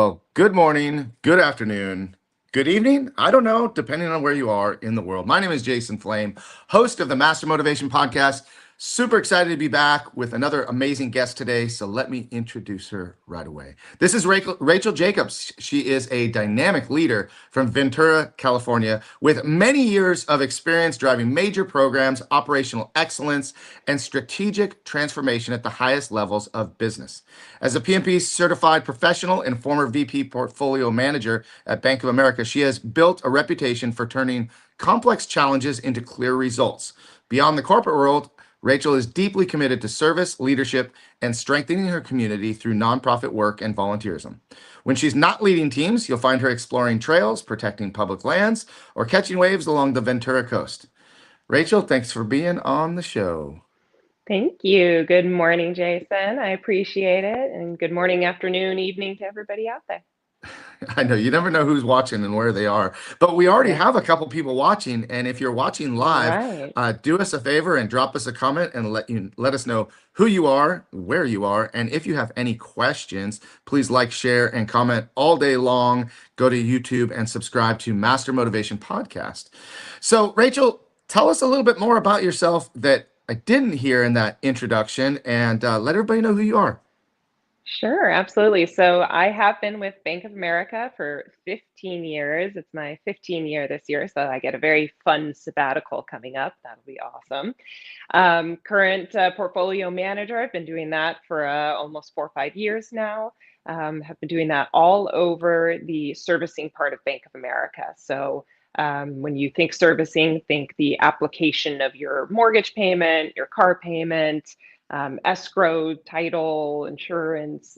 Well, good morning, good afternoon, good evening. I don't know, depending on where you are in the world. My name is Jason Flame, host of the Master Motivation Podcast. Super excited to be back with another amazing guest today. So let me introduce her right away. This is Rachel Jacobs. She is a dynamic leader from Ventura, California, with many years of experience driving major programs, operational excellence, and strategic transformation at the highest levels of business. As a PMP certified professional and former VP portfolio manager at Bank of America, she has built a reputation for turning complex challenges into clear results. Beyond the corporate world, Rachel is deeply committed to service, leadership, and strengthening her community through nonprofit work and volunteerism. When she's not leading teams, you'll find her exploring trails, protecting public lands, or catching waves along the Ventura coast. Rachel, thanks for being on the show. Thank you. Good morning, Jason. I appreciate it. And good morning, afternoon, evening to everybody out there. I know you never know who's watching and where they are, but we already Yeah. have a couple people watching. And if you're watching All live, right. do us a favor and drop us a comment and let us know who you are, where you are, and if you have any questions, please like, share, and comment all day long. Go to YouTube and subscribe to Master Motivation Podcast. So, Rachel, tell us a little bit more about yourself that I didn't hear in that introduction, and let everybody know who you are. Sure, absolutely. So I have been with Bank of America for 15 years. It's my 15 year this year, so I get a very fun sabbatical coming up. That'll be awesome. Current portfolio manager. I've been doing that for almost 4 or 5 years now. Have been doing that all over the servicing part of Bank of America. So when you think servicing, think the application of your mortgage payment, your car payment, escrow, title, insurance,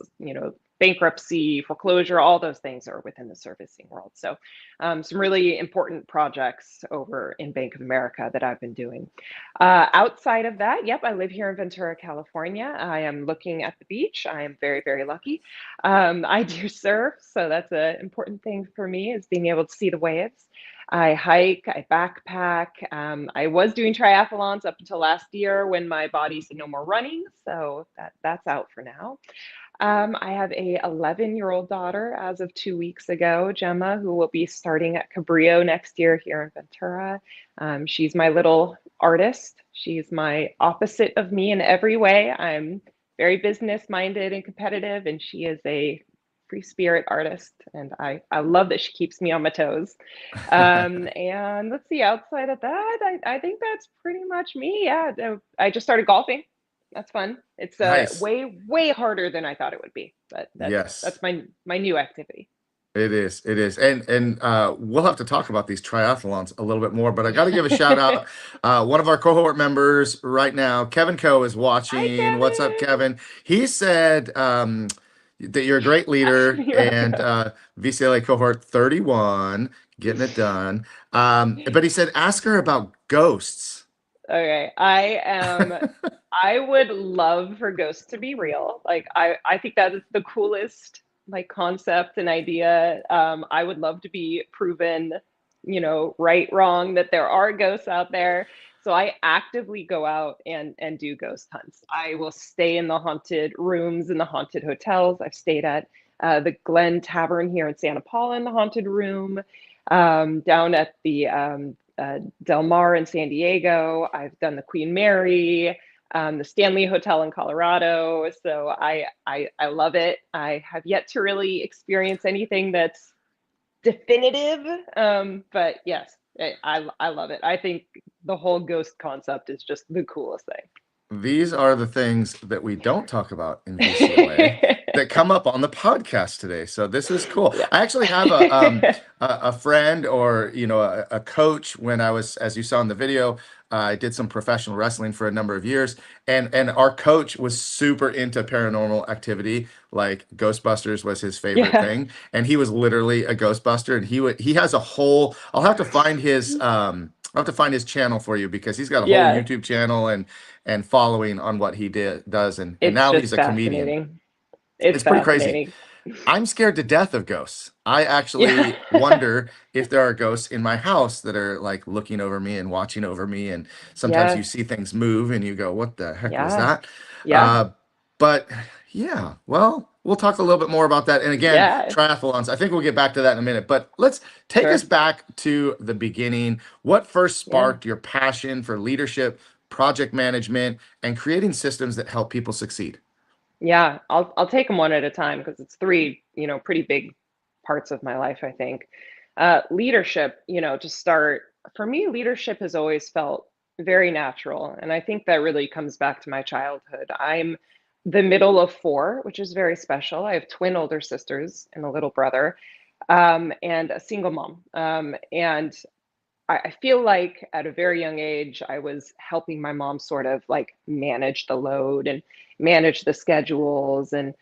bankruptcy, foreclosure, all those things are within the servicing world. So some really important projects over in Bank of America that I've been doing. Outside of that, yep, I live here in Ventura, California. I am looking at the beach. I am very, very lucky. I do surf, so that's an important thing for me is being able to see the waves. I hike, I backpack. I was doing triathlons up until last year when my body said no more running, so that's out for now. I have a 11-year-old daughter as of 2 weeks ago, Gemma, who will be starting at Cabrillo next year here in Ventura. She's my little artist. She's my opposite of me in every way. I'm very business minded and competitive, and she is a free spirit artist. And I love that she keeps me on my toes. And let's see, outside of that, I think that's pretty much me. Yeah, I just started golfing. That's fun. It's Nice. way harder than I thought it would be, but that's Yes. my new activity. It is. It is. And we'll have to talk about these triathlons a little bit more, but I got to give a shout out. One of our cohort members right now, Kevin Coe, is Hi, watching. What's up, Kevin. Kevin? He said that you're a great leader You and welcome. VCLA cohort 31, getting it done. But he said, ask her about ghosts. Okay, I would love for ghosts to be real. Like I think that is the coolest like concept and idea. I would love to be proven, right, wrong, that there are ghosts out there. So I actively go out and do ghost hunts. I will stay in the haunted rooms in the haunted hotels. I've stayed at the Glen Tavern here in Santa Paula in the haunted room, down at the Del Mar in San Diego. I've done the Queen Mary, the Stanley Hotel in Colorado. So I love it. I have yet to really experience anything that's definitive, but yes, I love it. I think the whole ghost concept is just the coolest These are the things that we don't talk about in VCLA thing. that come up on the podcast today. So this is cool. Yeah. I actually have a friend or a coach. When I was, as you saw in the video, I did some professional wrestling for a number of years, and our coach was super into paranormal activity. Like Ghostbusters was his favorite Yeah. thing, and he was literally a Ghostbuster. And he has a whole. I'll have to find his. I'll have to find his channel for you because he's got a whole Yeah. YouTube channel and following on what he does, and It's now just he's a comedian. fascinating. It's It's pretty crazy. fascinating. I'm scared to death of ghosts. I Yeah. actually wonder if there are ghosts in my house that are like looking over me and watching over me, and sometimes you Yes. see things move and you go, what the heck was Yeah. that? Yeah. uh, But yeah, well, we'll talk a little bit more about that. And again, Yeah, triathlons, I think we'll get back to that in a minute. But let's take us sure. back to the beginning. What first Yeah. sparked your passion for leadership, project management, and creating systems that help people succeed? Yeah, I'll take them one at a time because it's three, pretty big parts of my life, I think. Leadership, to start, for me, leadership has always felt very natural. And I think that really comes back to my childhood. I'm the middle of four, which is very special. I have twin older sisters and a little brother, and a single mom. And I feel like at a very young age, I was helping my mom sort of like manage the load and manage the schedules and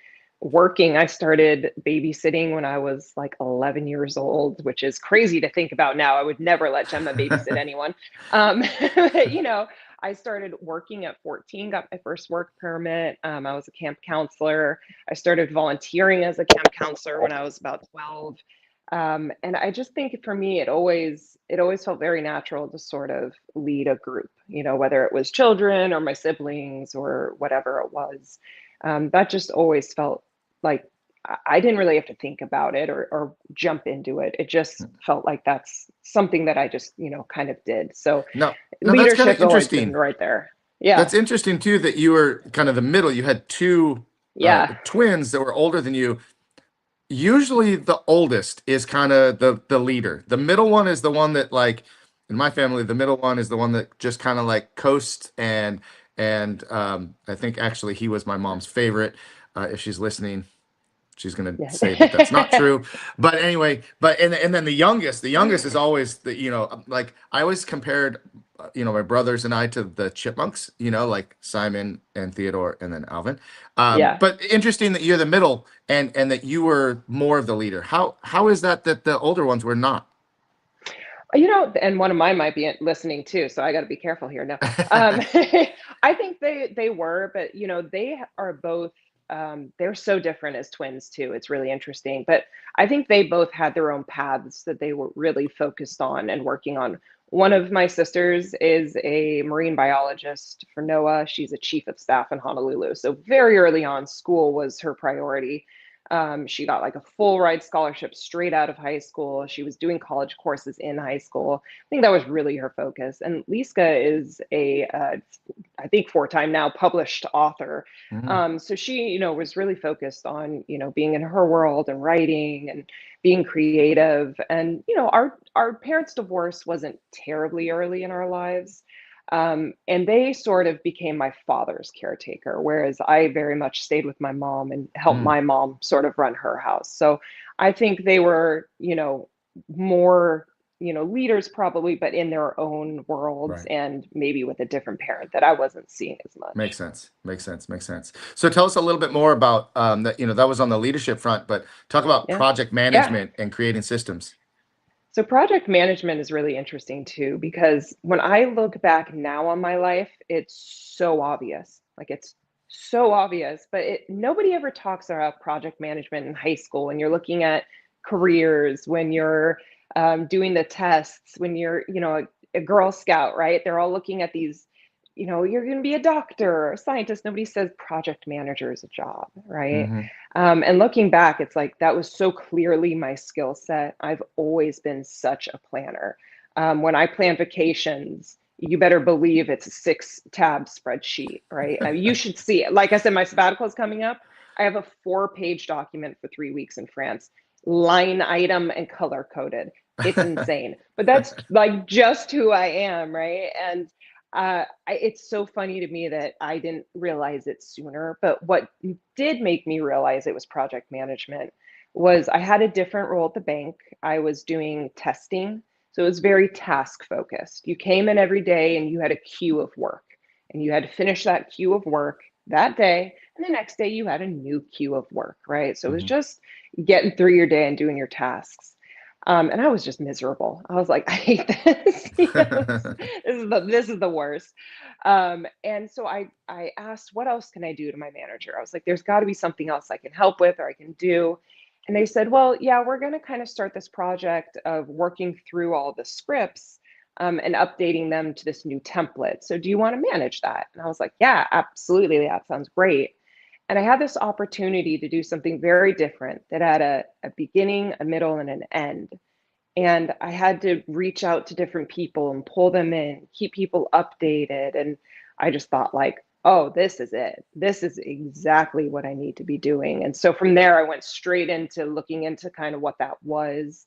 working. I started babysitting when I was like 11 years old, which is crazy to think about now. I would never let Gemma babysit anyone. But, I started working at 14, got my first work permit. I was a camp counselor. I started volunteering as a camp counselor when I was about 12. And I just think for me, it always felt very natural to sort of lead a group, whether it was children or my siblings or whatever it was. That just always felt like I didn't really have to think about it or jump into it. It just felt like that's something that I just, kind of did. So Now that's kind of leadership always been interesting. right there. Yeah. That's interesting too that you were kind of the middle. You had two Yeah. twins that were older than you. Usually the oldest is kind of the leader. The middle one is the one that, like, in my family, the middle one is the one that just kind of like coasts, and I think actually he was my mom's favorite. If she's listening, she's gonna say that that's not Yeah. true. But anyway, and then the youngest is always the, like, I always compared my brothers and I to the chipmunks, like Simon and Theodore and then Alvin. Yeah. But interesting that you're the middle, and that you were more of the leader. How is that the older ones were not? And one of mine might be listening too, so I got to be careful here. No, I think they were, but they are both. They're so different as twins too. It's really interesting, but I think they both had their own paths that they were really focused on and working on. One of my sisters is a marine biologist for NOAA. She's a chief of staff in Honolulu. So very early on, school was her priority. She got like a full ride scholarship straight out of high school. She was doing college courses in high school. I think that was really her focus. And Liska is I think 4-time now published author. Mhm. So she, was really focused on, being in her world and writing and being creative. And, our parents' divorce wasn't terribly early in our lives. And they sort of became my father's caretaker, whereas I very much stayed with my mom and helped Mm, my mom sort of run her house. So I think they were, more, leaders probably, but in their own worlds right. and maybe with a different parent that I wasn't seeing as Makes much. sense. Makes sense. Makes sense. So tell us a little bit more about that. That was on the leadership front, but talk about Yeah. project Yeah. management and creating systems. So project management is really interesting too, because when I look back now on my life, it's so obvious. Like it's so obvious, but nobody ever talks about project management in high school when you're looking at careers, when you're doing the tests, when you're, a Girl Scout, right? They're all looking at these, you're going to be a doctor or a scientist. Nobody says project manager is a job, right? Hmm. And looking back, it's like that was so clearly my skill set. I've always been such a planner. When I plan vacations, you better believe it's a 6-tab spreadsheet, right? You should see it. Like I said, my sabbatical is coming up. I have a 4-page document for 3 weeks in France, line item and color coded. It's insane, but that's like just who I am, right? And it's so funny to me that I didn't realize it sooner. But what did make me realize it was project management was I had a different role at the bank. I was doing testing. So it was very task focused. You came in every day and you had a queue of work, and you had to finish that queue of work that day. And the next day you had a new queue of work, right? So it was Hmm. just getting through your day and doing your tasks. And I was just miserable. I was like, I hate this. This is the worst. And so I asked, what else can I do to my manager? I was like, there's got to be something else I can help with or I can do. And they said, well, yeah, we're going to kind of start this project of working through all the scripts and updating them to this new template. So do you want to manage that? And I was like, yeah, absolutely. That sounds great. And I had this opportunity to do something very different that had a beginning, a middle, and an end. And I had to reach out to different people and pull them in, keep people updated. And I just thought, like, oh, this is it. This is exactly what I need to be doing. And so from there, I went straight into looking into kind of what that was,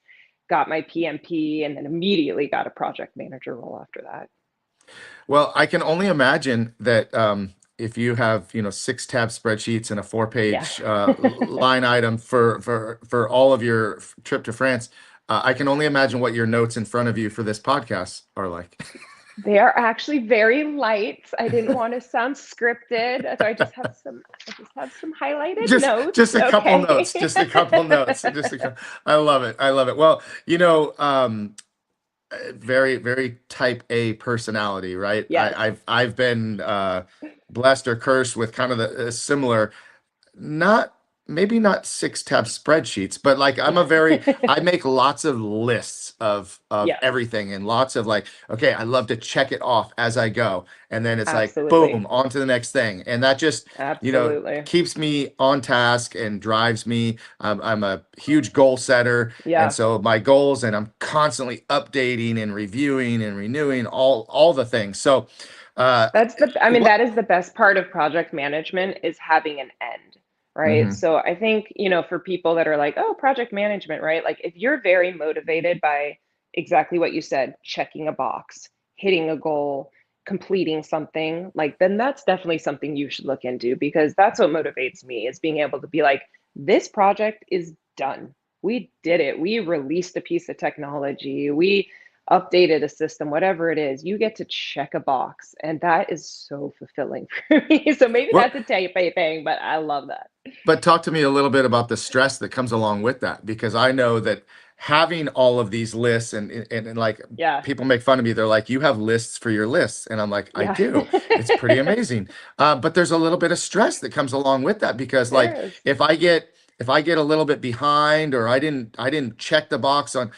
got my PMP, and then immediately got a project manager role after that. Well, I can only imagine that if you have, 6 tab spreadsheets and a Yeah. 4-page line item for all of your trip to France, I can only imagine what your notes in front of you for this podcast are like. They are actually very light. I didn't want to sound scripted, so I just have some highlighted Just notes. a couple Okay. notes, just a couple notes, I love it. I love it. Well, very very type A personality, right? Yes. I've been blessed or cursed with kind of the similar, not maybe not 6 tab spreadsheets, but like Yeah. I make lots of lists of Yes, everything, and lots of like, okay, I love to check it off as I go, and then it's like boom, absolutely. on to the next thing, and that just Absolutely. keeps me on task and drives me. I'm a huge goal setter, and Yeah. so my goals, and I'm constantly updating and reviewing and renewing all the things. So uh I mean, what that is the best part of project management is having an end, right? Mhm. So I think, for people that are like, oh, project management, right? Like if you're very motivated by exactly what you said, checking a box, hitting a goal, completing something, like then that's definitely something you should look into because that's what motivates me is being able to be like, this project is done. We did it. We released a piece of technology. We updated a system, whatever it is, you get to check a box. And that is so fulfilling for me. So maybe what that's a type A thing, but I love that. But talk to me a little bit about the stress that comes along with that, because I know that having all of these lists, and like, Yeah. people make fun of me. They're like, "You have lists for your lists," and I'm like, "I Yeah. do. It's pretty amazing." But there's a little bit of stress that comes along with that, because like There is. if I get a little bit behind, or I didn't check the box on,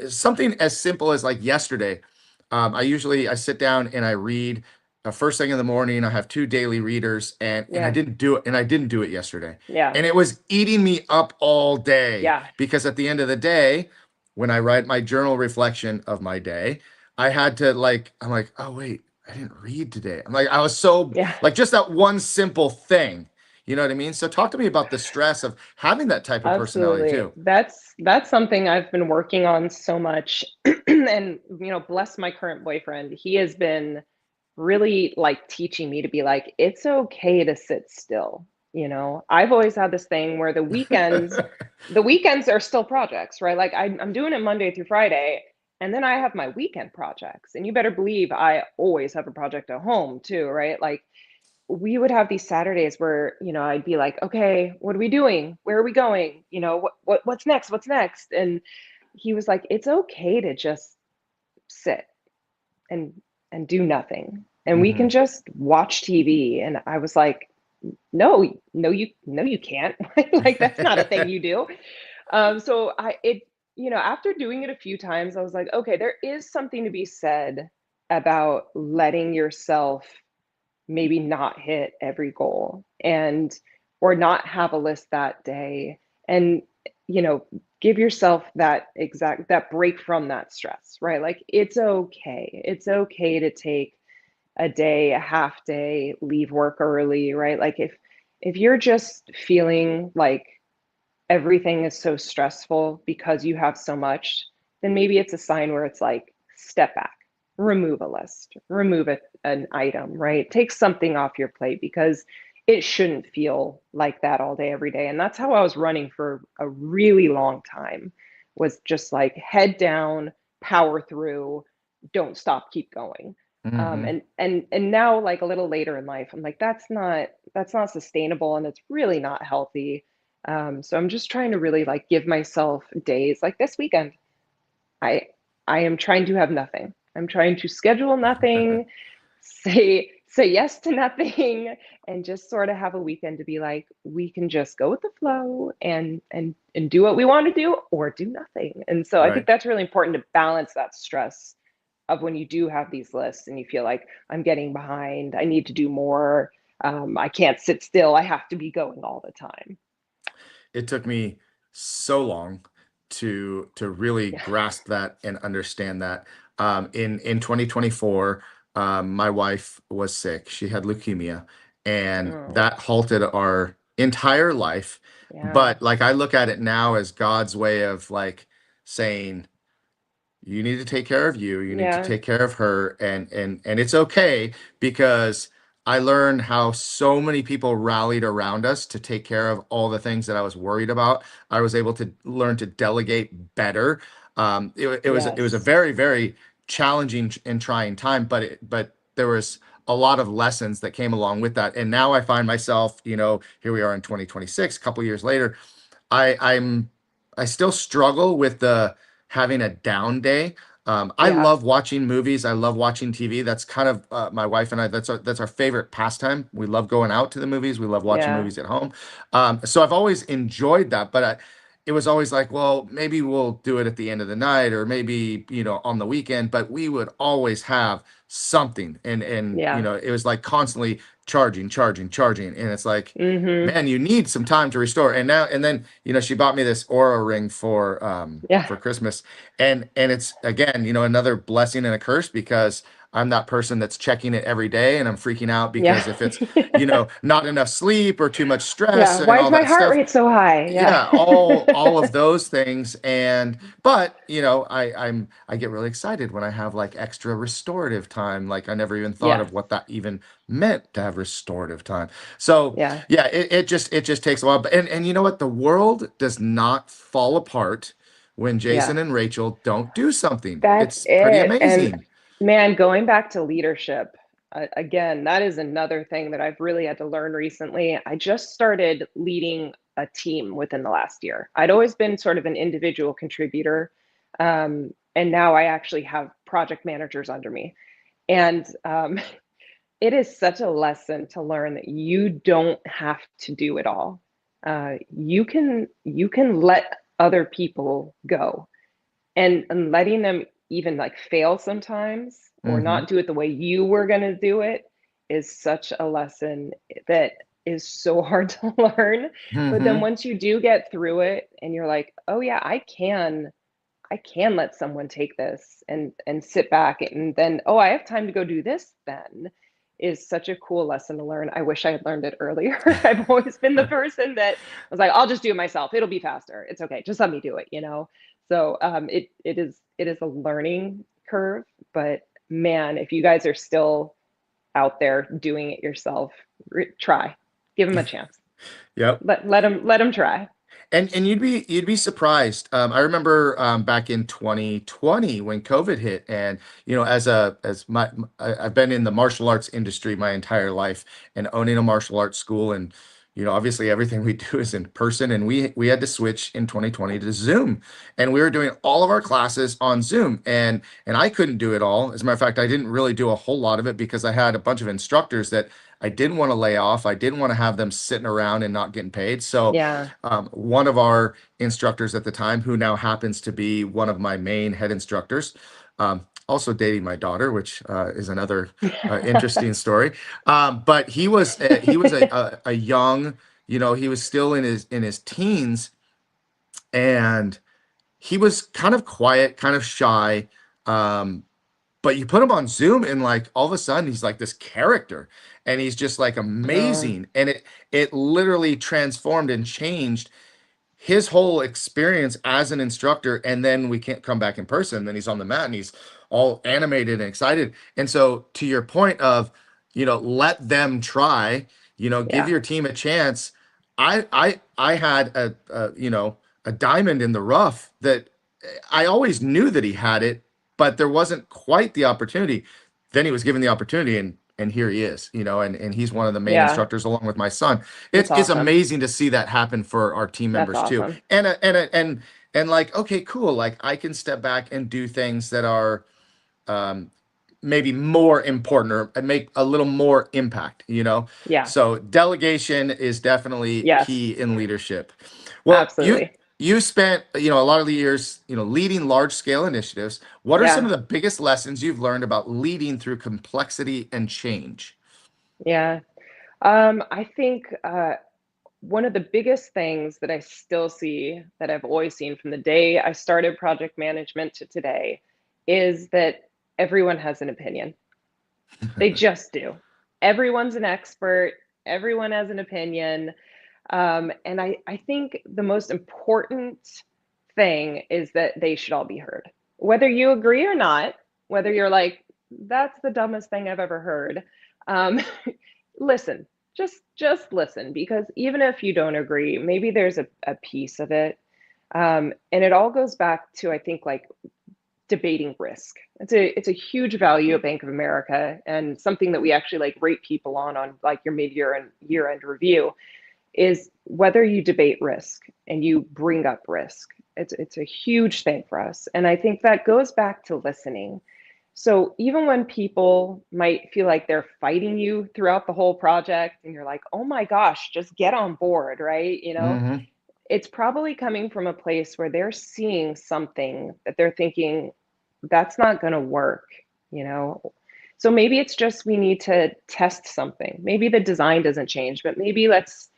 something as simple as like yesterday. I sit down and I read first thing in the morning. I have 2 daily readers, and I Yeah. didn't do it, and I didn't do it yesterday, Yeah. and it was eating me up all day, Yeah. because at the end of the day, when I write my journal reflection of my day, I had to like, I'm like, oh wait, I didn't read today. I'm like, I was so Yeah. like, just that one simple thing. You know what I mean? So talk to me about the stress of having that type of personality Absolutely. too. That's something I've been working on so much. And bless my current boyfriend. He has been really like teaching me to be like, it's okay to sit still. I've always had this thing where the weekends are still projects, right? Like I'm doing it Monday through Friday, and then I have my weekend projects. And you better believe I always have a project at home too, right? Like we would have these Saturdays where, I'd be like, okay, what are we doing? Where are we going? What's next? What's next? And he was like, it's okay to just sit and do nothing. And we can Hmm. just watch TV. And I was like, no, you can't. Like that's not a thing you do. So after doing it a few times, I was like, okay, there is something to be said about letting yourself maybe not hit every goal and or not have a list that day and you know give yourself that break from that stress, right? Like it's okay to take a day, a half day, leave work early, right? Like if you're just feeling like everything is so stressful because you have so much, then maybe it's a sign where it's like, step back, remove a list, remove an item, right? Take something off your plate because it shouldn't feel like that all day, every day. And that's how I was running for a really long time, was just like head down, power through, don't stop, keep going. Hmm. And now like a little later in life, I'm like, that's not sustainable and it's really not healthy. So I'm just trying to really like give myself days like this weekend. I I am trying to have nothing. I'm trying to schedule nothing, say yes to nothing, and just sort of have a weekend to be like, we can just go with the flow and do what we want to do or do nothing. And so I think Right. that's really important to balance that stress of when you do have these lists and you feel like I'm getting behind, I need to do more. I can't sit still. I have to be going all the time. It took me so long to really Yeah. grasp that and understand that. In 2024, my wife was sick. She had leukemia, and Oh, that halted our entire life. yeah. But like I look at it now as God's way of like saying, you need to take care of you, you need to Yeah. take care of her, and it's okay, because I learned how so many people rallied around us to take care of all the things that I was worried about. I was able to learn to delegate better. It was a Yes. very, very challenging and trying time, but there was a lot of lessons that came along with that. And now I find myself, here we are in 2026, a couple years later. I'm I still struggle with the having a down day. I Yeah. love watching movies. I love watching TV. That's kind of my wife and I. That's our favorite pastime. We love going out to the movies. We love watching Yeah. movies at home. So I've always enjoyed that. But it was always like, well, maybe we'll do it at the end of the night, or maybe on the weekend. But we would always have something, and Yeah. it was like constantly charging, charging, charging, and it's like, Mm-hmm. man, you need some time to restore. And then, she bought me this Aura ring Yeah. for Christmas. And it's again, another blessing and a curse, because I'm that person that's checking it every day, and I'm freaking out Yeah. because if it's, not enough sleep or too much Yeah. stress and Why is all my that heart stuff. rate so high? Yeah. Yeah, all of those things. But I get really excited when I have like extra restorative time. Like I never even thought Yeah. of what that even meant, to have restorative time. So Yeah. yeah, it just takes a while. But and you know what? The world does not fall apart when Yeah. Jason and Rachel don't do something. That's It's pretty it. And amazing. man, going back to leadership, again, that is another thing that I've really had to learn recently. I just started leading a team within the last year. I'd always been sort of an individual contributor. And now I actually have project managers under me. And it is such a lesson to learn that you don't have to do it all. You can let other people go, and letting them even like fail sometimes or Mm-hmm. not do it the way you were going to do it is such a lesson that is so hard to learn. But then Mm-hmm. once you do get through it and you're like, oh yeah, I can let someone take this and sit back, and then, oh, I have time to go do this then, is such a cool lesson to learn. I wish I had learned it earlier. I've always been the person that was like, I'll just do it myself. It'll be faster. It's okay. Just let me do it. So it is a learning curve, but man, if you guys are still out there doing it yourself, try. Give them a chance. Yep. Let them try. And you'd be surprised. I remember back in 2020 when COVID hit, and I've been in the martial arts industry my entire life, and owning a martial arts school, and obviously everything we do is in person, and we had to switch in 2020 to Zoom, and we were doing all of our classes on Zoom, and I couldn't do it all. As a matter of fact, I didn't really do a whole lot of it because I had a bunch of instructors that I didn't want to lay off. I didn't want to have them sitting around and not getting paid. So Yeah. one of our instructors at the time, who now happens to be one of my main head instructors, also dating my daughter, which is another interesting story. But he was a young, he was still in his teens, and he was kind of quiet, kind of shy. Um, but you put him on Zoom, and like all of a sudden he's like this character, and he's just like Oh, amazing. And it literally transformed and changed his whole experience as an instructor. And then we can't come back in person, then he's on the mat and he's all animated and excited. And so, to your point of, let them try, give yeah. your team a chance. I had a diamond in the rough that I always knew that he had it, but there wasn't quite the opportunity. Then he was given the opportunity, and here he is, and he's one of the main Yeah. instructors along with my son. That's It's awesome. amazing to see that happen for our team That's members too. awesome. And like, okay, cool. Like I can step back and do things that are um, maybe more important, or make a little more impact. Yeah. So delegation is definitely Yes. key in leadership. Well, you Absolutely. you spent a lot of the years leading large scale initiatives. What are some Yeah. of the biggest lessons you've learned about leading through complexity and change? Yeah. I think one of the biggest things that I still see, that I've always seen from the day I started project management to today, is that everyone has an opinion. They just do. Everyone's an expert. Everyone has an opinion. And I think the most important thing is that they should all be heard. Whether you agree or not, whether you're like, that's the dumbest thing I've ever heard, um, listen, just listen, because even if you don't agree, maybe there's a piece of it. And it all goes back to, I think, like debating risk. It's a huge value at Bank of America, and something that we actually like rate people on like your mid-year and year-end review, is whether you debate risk and you bring up risk. It's a huge thing for us. And I think that goes back to listening. So even when people might feel like they're fighting you throughout the whole project and you're like, oh my gosh, just get on board, right? Hmm. It's probably coming from a place where they're seeing something that they're thinking, that's not going to work, you know? So maybe it's just we need to test something. Maybe the design doesn't change, but maybe let's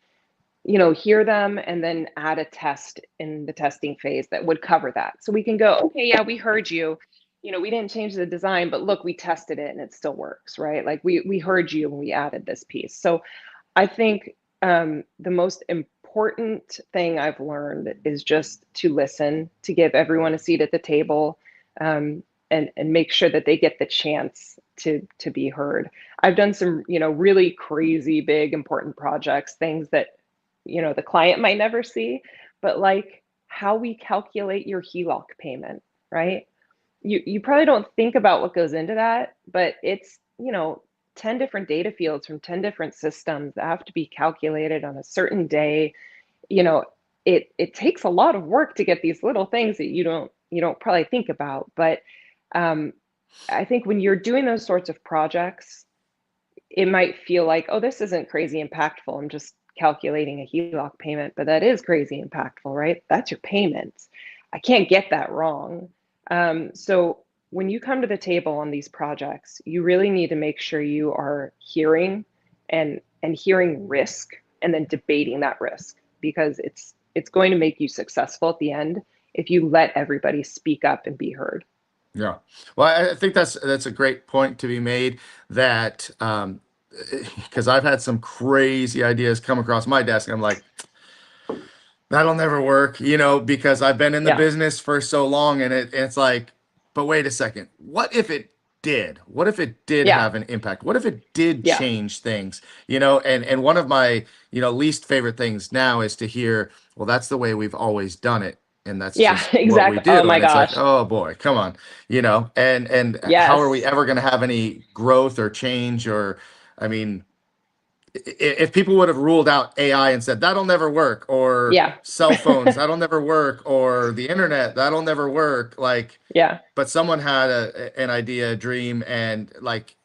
hear them and then add a test in the testing phase that would cover that. So we can go, okay, yeah, we heard you. We didn't change the design, but look, we tested it and it still works, right? Like we heard you when we added this piece. So I think the most important thing I've learned is just to listen, to give everyone a seat at the table, and make sure that they get the chance to be heard. I've done some, really crazy, big, important projects, things that, the client might never see, but like how we calculate your HELOC payment, right? You probably don't think about what goes into that, but it's, 10 different data fields from 10 different systems that have to be calculated on a certain day. You know, it takes a lot of work to get these little things that you don't probably think about. But um, I think when you're doing those sorts of projects, it might feel like, oh, this isn't crazy impactful. I'm just calculating a HELOC payment, but that is crazy impactful, right? That's your payment. I can't get that wrong. So when you come to the table on these projects, you really need to make sure you are hearing and hearing risk and then debating that risk, because it's going to make you successful at the end if you let everybody speak up and be heard. Yeah. Well, I think that's a great point to be made, that because I've had some crazy ideas come across my desk. And I'm like, that'll never work, because I've been in the Yeah. business for so long, and it's like, but wait a second. What if it did? What if it did Yeah. have an impact? What if it did Yeah. change things? And one of my, least favorite things now is to hear, well, that's the way we've always done it. And that's Yeah. just what we Exactly. Oh do. my And it's like, gosh. oh boy, come on, and how are we Yes. ever going to have any growth or change? Or, I mean, if people would have ruled out AI and said that'll never work, or Yeah. cell phones that'll never work, or the internet that'll never work, like, Yeah. but someone had an idea, a dream, and like,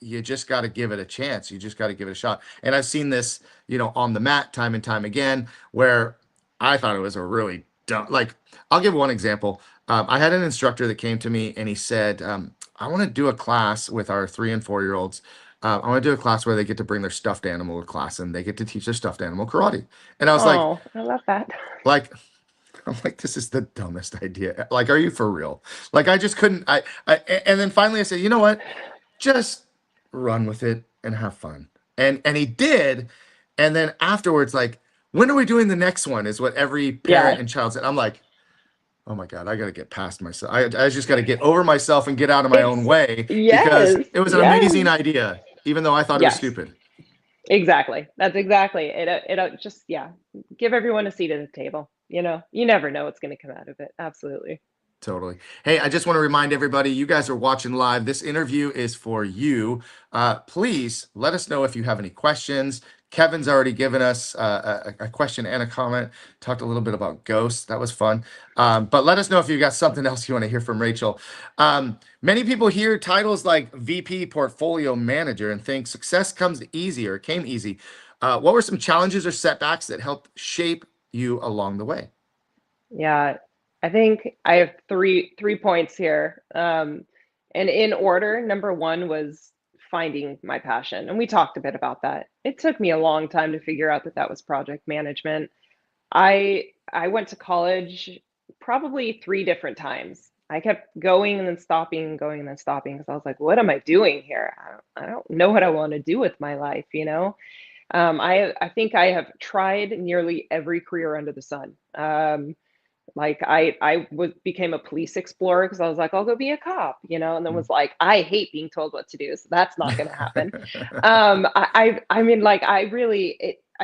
you just got to give it a chance. You just got to give it a shot. And I've seen this, on the mat time and time again, where I thought it was a really dumb. Like, I'll give one example. I had an instructor that came to me and he said, "I want to do a class with our 3 and 4 year olds. I want to do a class where they get to bring their stuffed animal to class and they get to teach their stuffed animal karate." And I was Oh, I love that. like, I'm like, this is the dumbest idea. Like, are you for real? Like, I just couldn't. And then finally I said, you know what? Just run with it and have fun. And he did. And then afterwards, like, when are we doing the next one? Is what every parent Yeah. and child said. I'm like, oh my God, I got to get past myself. I just got to get over myself and get out of my own It's way, because yes. it was an amazing Yes. idea, even though I thought it was Yes. stupid. Exactly. That's exactly it. Just, yeah, give everyone a seat at the table. You never know what's going to come out of it. Absolutely. Totally. Hey, I just want to remind everybody, you guys are watching live. This interview is for you. Please let us know if you have any questions. Kevin's already given us a question and a comment. Talked a little bit about ghosts. That was fun. But let us know if you got something else you want to hear from Rachel. Many people hear titles like VP Portfolio Manager and think success comes easy or came easy. What were some challenges or setbacks that helped shape you along the way? Yeah. I think I have three points here. And in order, number one was finding my passion. And we talked a bit about that. It took me a long time to figure out that that was project management. I went to college probably 3 different times. I kept going and then stopping, going and then stopping because I was like, what am I doing here? I don't know what I want to do with my life, you know? I think I have tried nearly every career under the sun. Like became a police explorer because I was like, I'll go be a cop, you know, and then was like, I hate being told what to do, so that's not going to happen. I mean, like, I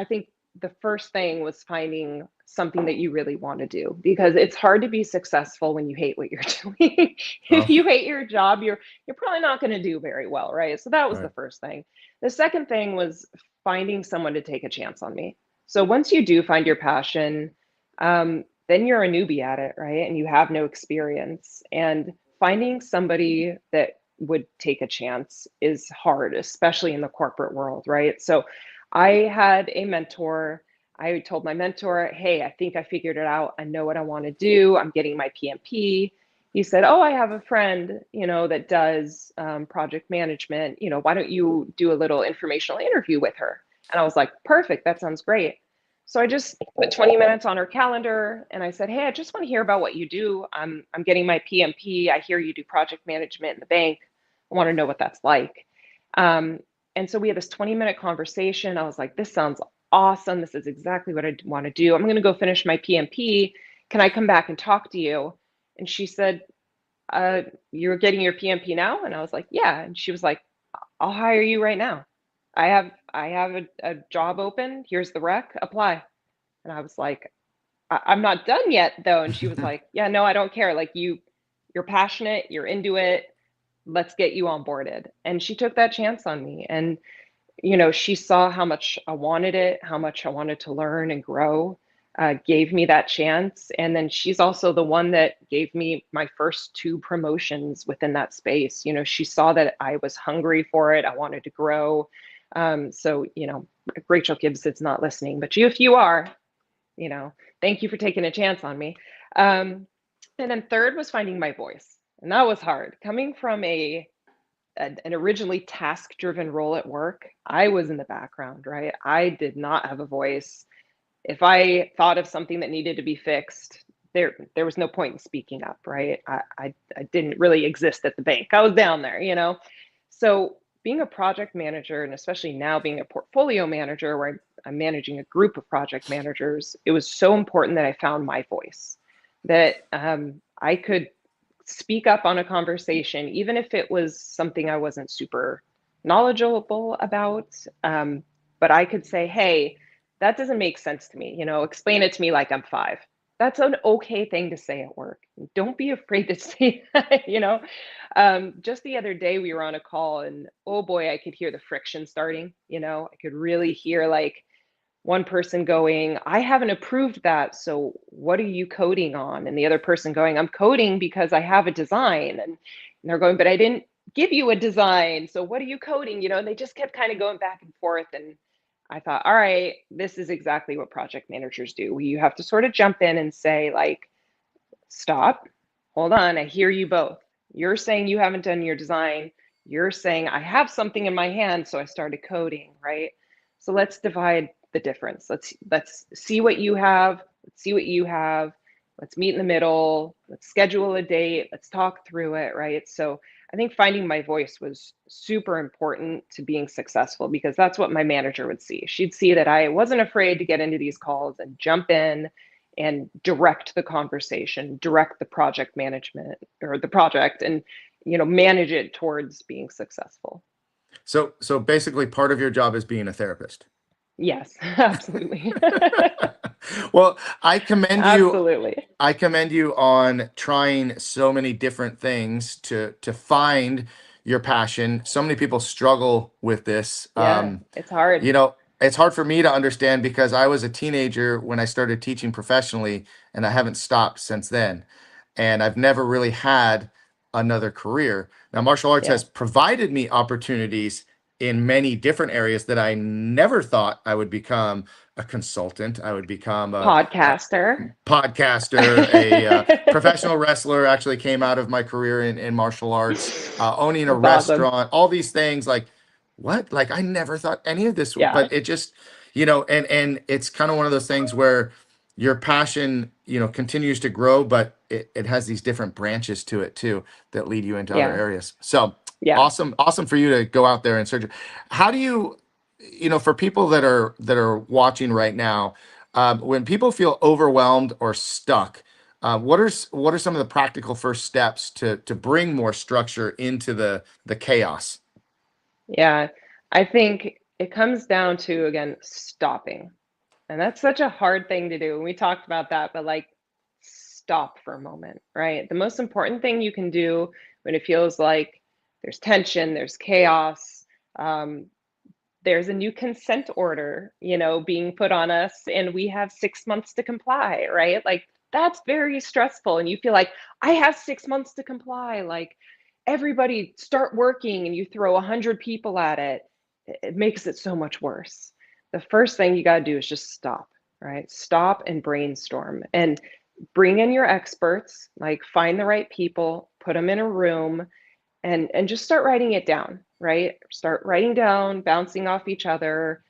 think the first thing was finding something that you really want to do, because it's hard to be successful when you hate what you're doing. If Oh, you hate your job, you're probably not going to do very well, right? So that was the right. first thing. The second thing was finding someone to take a chance on me. So once you do find your passion, then you're a newbie at it, right? And you have no experience. And finding somebody that would take a chance is hard, especially in the corporate world, right? So I had a mentor. I told my mentor, hey, I think I figured it out. I know what I want to do. I'm getting my PMP. He said, oh, I have a friend, you know, that does project management. You know, why don't you do a little informational interview with her? And I was like, perfect. That sounds great. So I just put 20 minutes on her calendar and I said, hey, I just want to hear about what you do. I'm getting my PMP. I hear you do project management in the bank. I want to know what that's like. Um, and so we had this 20-minute conversation. I was like, this sounds awesome. This is exactly what I want to do. I'm going to go finish my PMP. Can I come back and talk to you? And she said, you're getting your PMP now? And I was like, yeah. And she was like, I'll hire you right now. I have a job open. Here's the rec. Apply. And I was like, I'm not done yet though. And she was like, yeah, no, I don't care. Like you're passionate, you're into it. Let's get you onboarded. And she took that chance on me. And, you know, she saw how much I wanted it, how much I wanted to learn and grow, gave me that chance. And then she's also the one that gave me my first 2 promotions within that space. You know, she saw that I was hungry for it. I wanted to grow. So, you know, Rachel Gibbs is not listening, but if you are, you know, thank you for taking a chance on me. And then third was finding my voice. And that was hard. Coming from an originally task-driven role at work, I was in the background, right? I did not have a voice. If I thought of something that needed to be fixed, there was no point in speaking up, right? I didn't really exist at the bank. I was down there, you know? So being a project manager, and especially now being a portfolio manager where I'm managing a group of project managers, it was so important that I found my voice, that I could speak up on a conversation, even if it was something I wasn't super knowledgeable about. But I could say, hey, that doesn't make sense to me. You know, explain it to me like I'm 5. That's an okay thing to say at work. Don't be afraid to say that, you know. Just the other day, we were on a call and oh boy, I could hear the friction starting. You know, I could really hear like one person going, I haven't approved that. So what are you coding on? And the other person going, I'm coding because I have a design. And they're going, but I didn't give you a design. So what are you coding? You know, and they just kept kind of going back and forth. And I thought, all right, this is exactly what project managers do. You have to sort of jump in and say, like, stop, hold on, I hear you both. You're saying you haven't done your design. You're saying I have something in my hand, so I started coding, right? So let's divide the difference. Let's see what you have. Let's see what you have. Let's meet in the middle. Let's schedule a date. Let's talk through it, right? So I think finding my voice was super important to being successful, because that's what my manager would see. She'd see that I wasn't afraid to get into these calls and jump in and direct the conversation, direct the project management or the project, and, you know, manage it towards being successful. So basically part of your job is being a therapist. Yes, absolutely. Well, I commend you. Absolutely. I commend you on trying so many different things to find your passion. So many people struggle with this. Yeah, it's hard. You know, it's hard for me to understand because I was a teenager when I started teaching professionally, and I haven't stopped since then. And I've never really had another career. Now, martial arts Yeah. has provided me opportunities in many different areas that I never thought I would become a consultant. I would become a Podcaster. podcaster, a professional wrestler. Actually, came out of my career in martial arts, owning a That's awesome. restaurant, all these things. Like, what? Like, I never thought any of this, Yeah. but it just, and it's kind of one of those things where your passion, continues to grow, but it has these different branches to it too that lead you into other Yeah. areas. So Yeah. awesome for you to go out there and search. How do you, for people that are watching right now, when people feel overwhelmed or stuck, what are some of the practical first steps to bring more structure into the chaos? Yeah. I think it comes down to, again, stopping. And that's such a hard thing to do. And we talked about that, but like, stop for a moment, right? The most important thing you can do when it feels like there's tension, there's chaos, um, there's a new consent order, being put on us, and we have 6 months to comply, right? Like, that's very stressful. And you feel like, I have 6 months to comply. Like, everybody start working, and you throw 100 people at it. It makes it so much worse. The first thing you got to do is just stop, right? Stop and brainstorm and bring in your experts, like find the right people, put them in a room, and just start writing it down, right? Start writing down, bouncing off each other,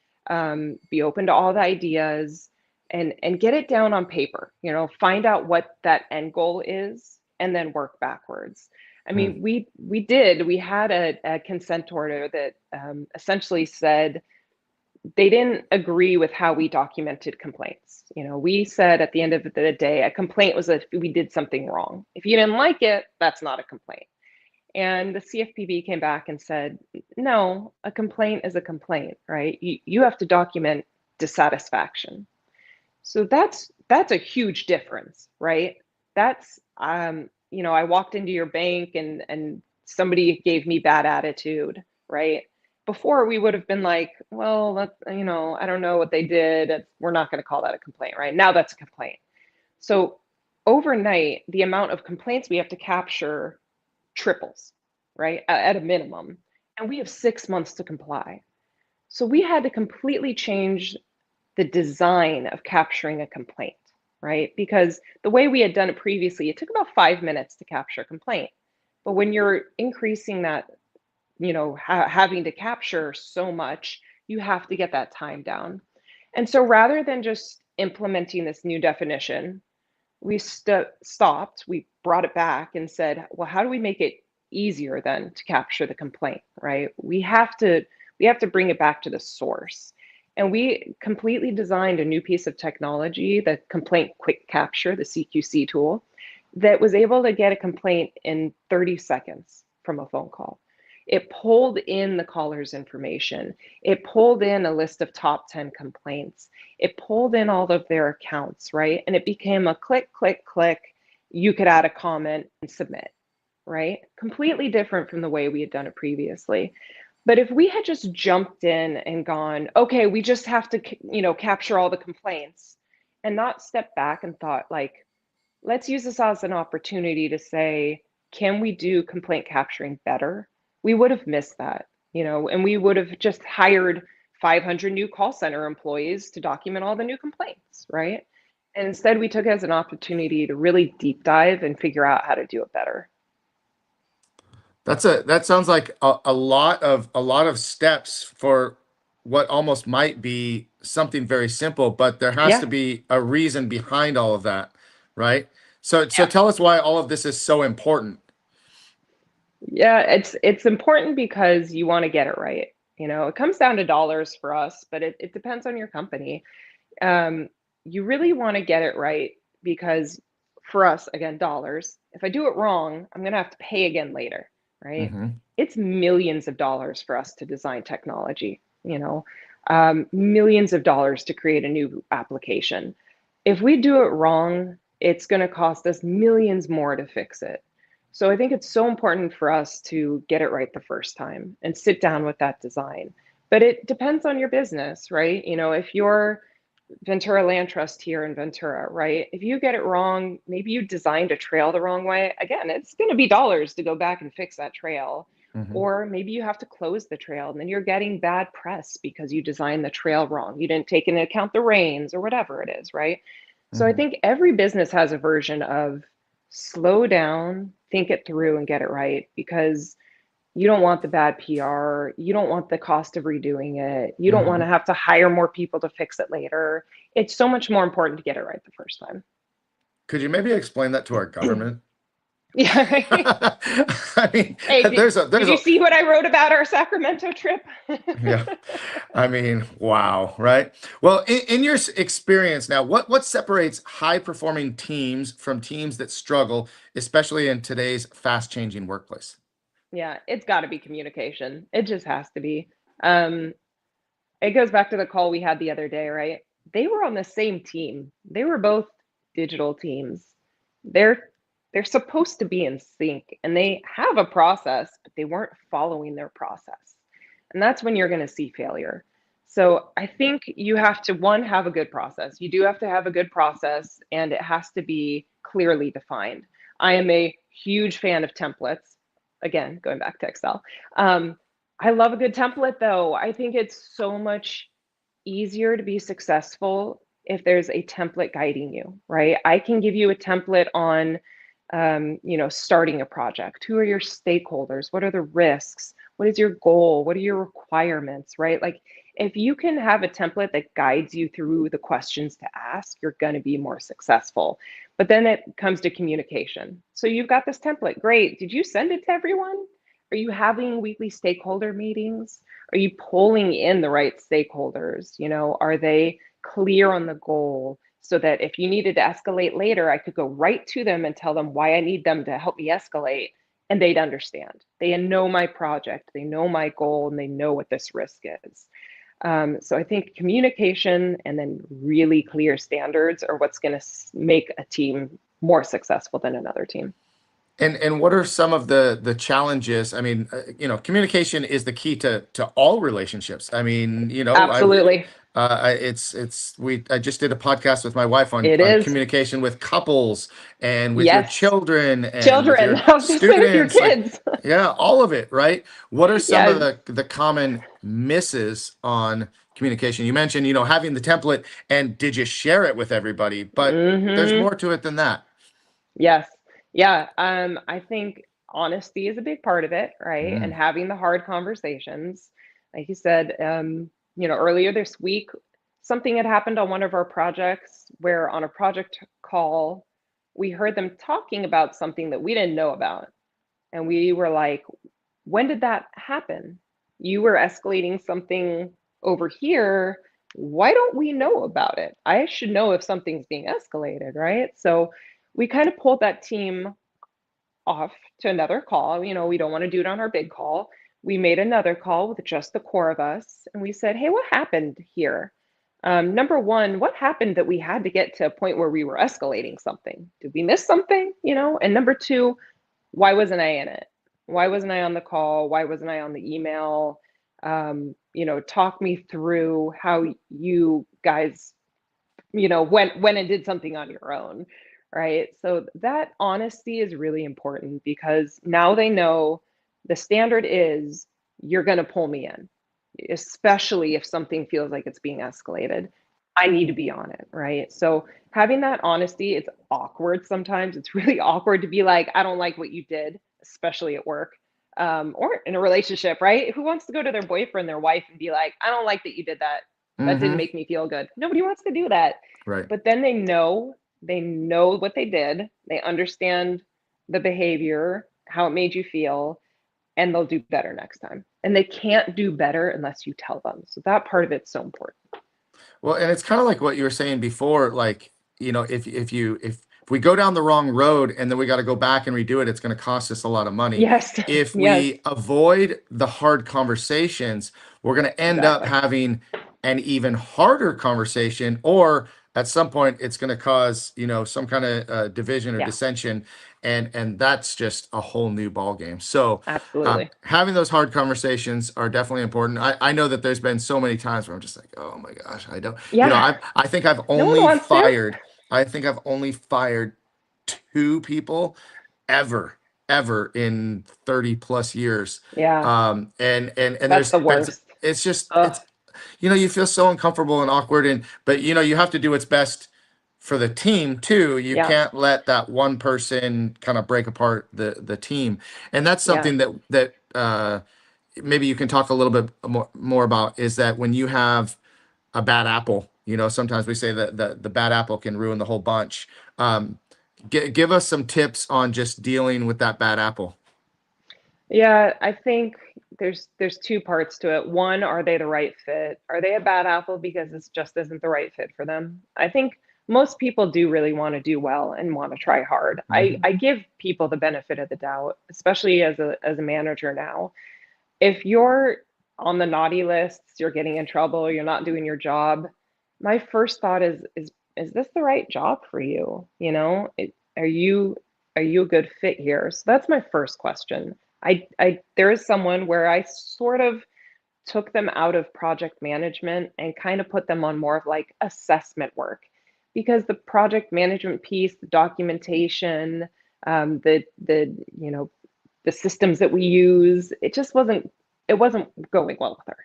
be open to all the ideas, and get it down on paper. Find out what that end goal is, and then work backwards. I Hmm. mean, we had a consent order that essentially said they didn't agree with how we documented complaints. We said at the end of the day, a complaint was if we did something wrong. If you didn't like it, that's not a complaint. And the CFPB came back and said, no, a complaint is a complaint, right? You have to document dissatisfaction. So that's a huge difference, right? That's I walked into your bank and somebody gave me bad attitude, right? Before we would have been like, well, I don't know what they did. We're not going to call that a complaint, right? Now that's a complaint. So overnight, the amount of complaints we have to capture triples, right? At a minimum. And we have 6 months to comply. So we had to completely change the design of capturing a complaint, right? Because the way we had done it previously, it took about 5 minutes to capture a complaint. But when you're increasing that, having to capture so much, you have to get that time down. And so rather than just implementing this new definition, we stopped, we brought it back and said, well, how do we make it easier then to capture the complaint, right? We have to bring it back to the source. And we completely designed a new piece of technology, the complaint quick capture, the CQC tool, that was able to get a complaint in 30 seconds from a phone call. It pulled in the caller's information. It pulled in a list of top 10 complaints. It pulled in all of their accounts, right? And it became a click, click, click. You could add a comment and submit, right? Completely different from the way we had done it previously. But if we had just jumped in and gone, okay, we just have to, capture all the complaints, and not step back and thought, like, let's use this as an opportunity to say, can we do complaint capturing better? We would have missed that, and we would have just hired 500 new call center employees to document all the new complaints, right? And instead, we took it as an opportunity to really deep dive and figure out how to do it better. That sounds like a lot of steps for what almost might be something very simple, but there has to Yeah. be a reason behind all of that, right? So Yeah. tell us why all of this is so important. Yeah, it's important because you want to get it right. It comes down to dollars for us, but it depends on your company. Um, you really want to get it right because for us, again, dollars, if I do it wrong, I'm going to have to pay again later, right? Hmm. It's millions of dollars for us to design technology, millions of dollars to create a new application. If we do it wrong, it's going to cost us millions more to fix it. So I think it's so important for us to get it right the first time and sit down with that design. But it depends on your business, right? If you're Ventura Land Trust here in Ventura, right? If you get it wrong, maybe you designed a trail the wrong way. Again, it's going to be dollars to go back and fix that trail. Hmm. Or maybe you have to close the trail and then you're getting bad press because you designed the trail wrong. You didn't take into account the rains or whatever it is, right? So I Hmm. think every business has a version of slow down, think it through, and get it right, because you don't want the bad PR. You don't want the cost of redoing it. You don't want Hmm. to have to hire more people to fix it later. It's so much more important to get it right the first time. Could you maybe explain that to our government? Yeah, right. I mean, Hey, did there's you a, see what I wrote about our Sacramento trip? yeah. I mean, wow, right? Well, in your experience now, what separates high performing teams from teams that struggle, especially in today's fast changing workplace? Yeah, it's got to be communication. It just has to be. Um, it goes back to the call we had the other day, right? They were on the same team. They were both digital teams. They're they're supposed to be in sync and they have a process, but they weren't following their process. And that's when you're going to see failure. So I think you have to, one, have a good process. You do have to have a good process and it has to be clearly defined. I am a huge fan of templates. Again, going back to Excel. I love a good template though. I think it's so much easier to be successful if there's a template guiding you, right? I can give you a template on, starting a project. Who are your stakeholders? What are the risks? What is your goal? What are your requirements, right? Like, if you can have a template that guides you through the questions to ask, you're going to be more successful. But then it comes to communication. So you've got this template. Great. Did you send it to everyone? Are you having weekly stakeholder meetings? Are you pulling in the right stakeholders? Are they clear on the goal so that if you needed to escalate later, I could go right to them and tell them why I need them to help me escalate, and they'd understand. They know my project, they know my goal, and they know what this risk is. So I think communication and then really clear standards are what's going to make a team more successful than another team. And what are some of the challenges? I mean, communication is the key to all relationships. I mean, Absolutely. it's we I just did a podcast with my wife on It is. communication with couples and with your Yes. children and with Children. your I was going to say with your students, like, kids. yeah, all of it, right? What are some of Yes. the common misses on communication? You mentioned, having the template, and did you share it with everybody? But there's Hmm. more to it than that. Yes. Yeah. I think honesty is a big part of it, right? And Mm. having the hard conversations. Like you said, earlier this week, something had happened on one of our projects where on a project call, we heard them talking about something that we didn't know about. And we were like, when did that happen? You were escalating something over here. Why don't we know about it? I should know if something's being escalated, right? So we kind of pulled that team off to another call. We don't want to do it on our big call. We made another call with just the core of us, and we said, hey, what happened here? Number one, what happened that we had to get to a point where we were escalating something? Did we miss something? And number two, why wasn't I in it? Why wasn't I on the call? Why wasn't I on the email? Talk me through how you guys, went and did something on your own, right? So that honesty is really important because now they know the standard is you're going to pull me in, especially if something feels like it's being escalated. I need to be on it, right? So having that honesty, it's awkward sometimes. It's really awkward to be like, I don't like what you did, especially at work, or in a relationship, right? Who wants to go to their boyfriend, their wife, and be like, I don't like that you did that. That didn't Hmm. make me feel good. Nobody wants to do that. Right. But then they know what they did. They understand the behavior, how it made you feel, and they'll do better next time. And they can't do better unless you tell them. So that part of it's so important. Well, and it's kind of like what you were saying before, like, if we go down the wrong road and then we got to go back and redo it, it's going to cost us a lot of money. Yes. If Yes. we avoid the hard conversations, we're going to end up Exactly. having an even harder conversation, or at some point it's going to cause, some kind of division or Yeah. dissension, and that's just a whole new ball game. So Absolutely. having those hard conversations are definitely important. I know that there's been so many times where I'm just like, oh my gosh, I don't, Yeah. I think I've No one only wants to. fired, I think I've only fired two people ever, ever in 30 plus years. Yeah, And that's there's the been, worst. it's just, Ugh. it's, you feel so uncomfortable and awkward, but you have to do what's best for the team too. You Yeah, can't let that one person kind of break apart the team. And that's yeah. something that maybe you can talk a little bit more about, is that when you have a bad apple, sometimes we say that the bad apple can ruin the whole bunch. Um, give us some tips on just dealing with that bad apple. Yeah, I think there's two parts to it. One, are they the right fit? Are they a bad apple because this just isn't the right fit for them? I think most people do really want to do well and want to try hard. Hmm. I give people the benefit of the doubt, especially as a manager now. If you're on the naughty lists, you're getting in trouble, you're not doing your job, my first thought is this the right job for you? Are you a good fit here? So that's my first question. I there is someone where I sort of took them out of project management and kind of put them on more of like assessment work, because the project management piece, the documentation, the systems that we use, it wasn't going well with her.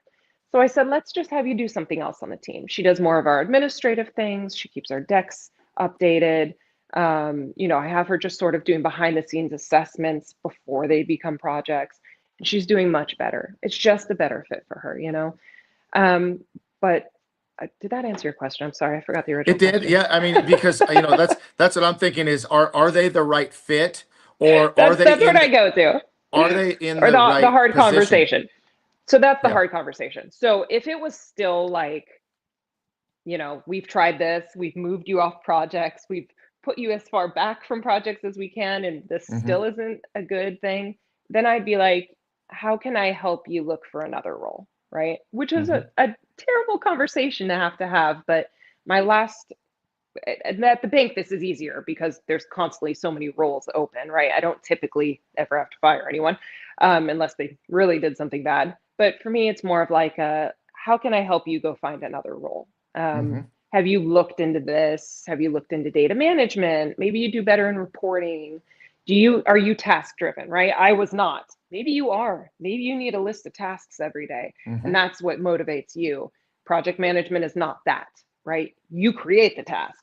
So I said, let's just have you do something else on the team. She does more of our administrative things. She keeps our decks updated. I have her just sort of doing behind the scenes assessments before they become projects. And she's doing much better. It's just a better fit for her. But did that answer your question? I'm sorry, I forgot the original It did, question. yeah. I mean, because that's what I'm thinking is, are they the right fit, or are That's they what in I go to, or the the right hard position? conversation. So that's the Yeah. hard conversation. So if it was still like, we've tried this, we've moved you off projects, we've put you as far back from projects as we can, and this Hmm. still isn't a good thing, then I'd be like, how can I help you look for another role? Right. Which is a, Hmm. a terrible conversation to have. But my last, and at the bank, this is easier because there's constantly so many roles open, right? I don't typically ever have to fire anyone, unless they really did something bad. But for me, it's more of like, how can I help you go find another role? Um, Hmm. have you looked into this? Have you looked into data management? Maybe you do better in reporting. Are you task driven, right? I was not. Maybe you are. Maybe you need a list of tasks every day, and Hmm. that's what motivates you. Project management is not that, right? You create the tasks.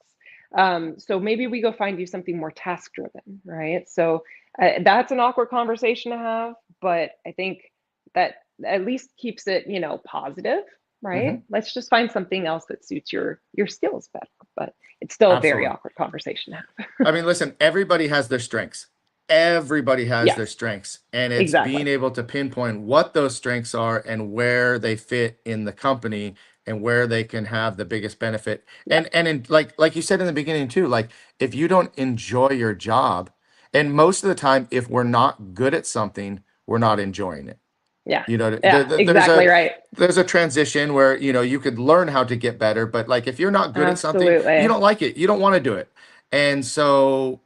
So maybe we go find you something more task driven, right? So that's an awkward conversation to have, but I think that at least keeps it, positive, right? Hmm. Let's just find something else that suits your skills better. But it's still a very Absolutely. awkward conversation to I have. mean, listen, everybody has their strengths. Everybody has their Yes, strengths, and it's being exactly. able to pinpoint what those strengths are and where they fit in the company and where they can have the biggest benefit. Yeah, And like you said in the beginning too, like if you don't enjoy your job, and most of the time, if we're not good at something, we're not enjoying it. yeah, There, yeah, there's exactly right. a transition where you could learn how to get better, but like if you're not good at something, you Absolutely. don't like it, you don't want to do it. And so,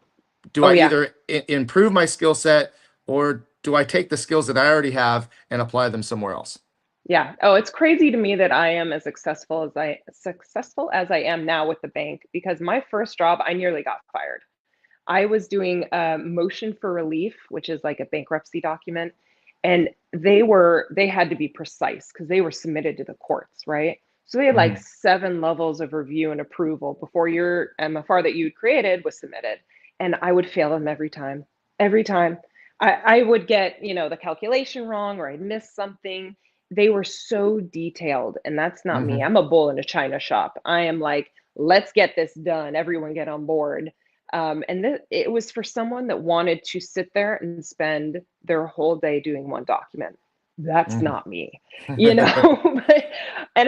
do Oh I yeah, either improve my skill set, or do I take the skills that I already have and apply them somewhere else? yeah. Oh, it's crazy to me that I am as successful as I am now with the bank, because my first job I nearly got fired. I was doing a motion for relief, which is like a bankruptcy document, and they had to be precise because they were submitted to the courts, right? So they had like Hmm. 7 levels of review and approval before your MFR that you created was submitted, and I would fail them every time. Every time, I would get the calculation wrong, or I'd miss something. They were so detailed, and that's not me. Hmm. I'm a bull in a china shop. I am like, let's get this done. Everyone get on board. And it was for someone that wanted to sit there and spend their whole day doing one document. That's Hmm. not me. And